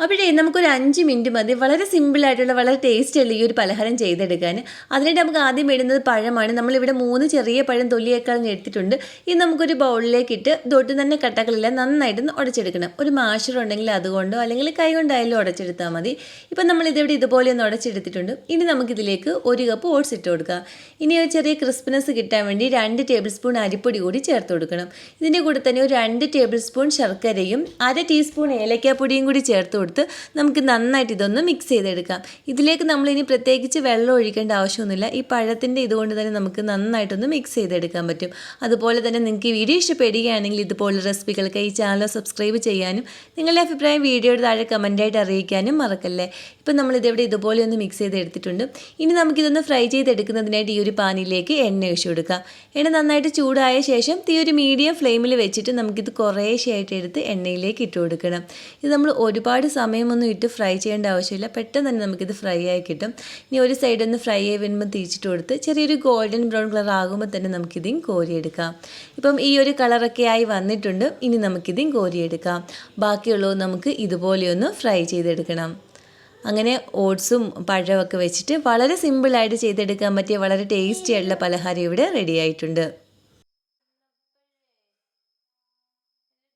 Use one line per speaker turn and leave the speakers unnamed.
അപ്പോഴേ നമുക്കൊരു 5 മിനിറ്റ് മതി വളരെ സിമ്പിളായിട്ടുള്ള വളരെ ടേസ്റ്റ് ഉള്ള ഈ ഒരു പലഹാരം ചെയ്തെടുക്കാൻ. അതിനായിട്ട് നമുക്ക് ആദ്യം വേണ്ടുന്നത് പഴമാണ്. നമ്മളിവിടെ 3 ചെറിയ പഴം തൊലിയേക്കാൾ എടുത്തിട്ടുണ്ട്. ഇത് നമുക്കൊരു ബൗളിലേക്ക് ഇട്ട് തൊട്ട് തന്നെ കട്ടകളില്ല നന്നായിട്ടൊന്ന് ഉടച്ചെടുക്കണം. ഒരു മാഷർ ഉണ്ടെങ്കിൽ അതുകൊണ്ടോ അല്ലെങ്കിൽ കൈ കൊണ്ടായാലും ഉടച്ചെടുത്താൽ മതി. ഇപ്പം നമ്മളിതിവിടെ ഇതുപോലെ ഒന്ന് ഉടച്ചെടുത്തിട്ടുണ്ട്. ഇനി നമുക്കിതിലേക്ക് 1 കപ്പ് ഓട്സ് ഇട്ട് കൊടുക്കാം. ഇനി ഒരു ചെറിയ ക്രിസ്പിനെസ് കിട്ടാൻ വേണ്ടി 2 ടേബിൾ സ്പൂൺ അരിപ്പൊടി കൂടി ചേർത്ത് കൊടുക്കണം. ഇതിൻ്റെ കൂടെ തന്നെ ഒരു 2 ടേബിൾ സ്പൂൺ ശർക്കരയും 1/2 ടീസ്പൂൺ ഏലക്കാപ്പൊടിയും കൂടി ചേർത്ത് കൊടുത്ത് നമുക്ക് നന്നായിട്ട് ഇതൊന്ന് മിക്സ് ചെയ്തെടുക്കാം. ഇതിലേക്ക് നമ്മളിനി പ്രത്യേകിച്ച് വെള്ളം ഒഴിക്കേണ്ട ആവശ്യമൊന്നുമില്ല. ഈ പഴത്തിൻ്റെ ഇതുകൊണ്ട് തന്നെ നമുക്ക് നന്നായിട്ടൊന്ന് മിക്സ് ചെയ്തെടുക്കാൻ പറ്റും. അതുപോലെ തന്നെ നിങ്ങൾക്ക് ഈ വീഡിയോ ഇഷ്ടപ്പെടുകയാണെങ്കിൽ ഇതുപോലുള്ള റെസിപ്പികൾക്ക് ഈ ചാനൽ സബ്സ്ക്രൈബ് ചെയ്യാനും നിങ്ങളുടെ അഭിപ്രായം വീഡിയോയുടെ താഴെ കമൻറ്റായിട്ട് അറിയിക്കാനും മറക്കല്ലേ. ഇപ്പം നമ്മളിതിവിടെ ഇതുപോലെ ഒന്ന് മിക്സ് ചെയ്തെടുത്തിട്ടുണ്ട്. ഇനി നമുക്കിതൊന്ന് ഫ്രൈ ചെയ്തെടുക്കുന്നതിനായിട്ട് ഈ ഒരു പാനിലേക്ക് എണ്ണ ഒഴിച്ചു കൊടുക്കാം. എണ്ണ നന്നായിട്ട് ചൂടായ ശേഷം തീ ഒരു മീഡിയം ഫ്ലെയിമിൽ വെച്ചിട്ട് നമുക്കിത് കുറേശ്ശെയായിട്ട് എടുത്ത് എണ്ണയിലേക്ക് ഇട്ട് കൊടുക്കണം. ഇത് നമ്മൾ ഒരുപാട് സമയമൊന്നും ഇട്ട് ഫ്രൈ ചെയ്യേണ്ട ആവശ്യമില്ല. പെട്ടെന്ന് തന്നെ നമുക്കിത് ഫ്രൈ ആയി കിട്ടും. ഇനി ഒരു സൈഡൊന്ന് ഫ്രൈ ആയി വരുമ്പോൾ തിരിച്ചിട്ട് കൊടുത്ത് ചെറിയൊരു ഗോൾഡൻ ബ്രൗൺ കളർ ആകുമ്പോൾ തന്നെ നമുക്കിതും കോരിയെടുക്കാം. ഇപ്പം ഈ ഒരു കളറൊക്കെ ആയി വന്നിട്ടുണ്ട്. ഇനി നമുക്കിതും കോരിയെടുക്കാം. ബാക്കിയുള്ളത് നമുക്ക് ഇതുപോലെയൊന്ന് ഫ്രൈ ചെയ്തെടുക്കണം. അങ്ങനെ ഓട്സും പഴമൊക്കെ വെച്ചിട്ട് വളരെ സിമ്പിളായിട്ട് ചെയ്തെടുക്കാൻ പറ്റിയ വളരെ ടേസ്റ്റി ആയിട്ടുള്ള പലഹാരം ഇവിടെ റെഡി ആയിട്ടുണ്ട്.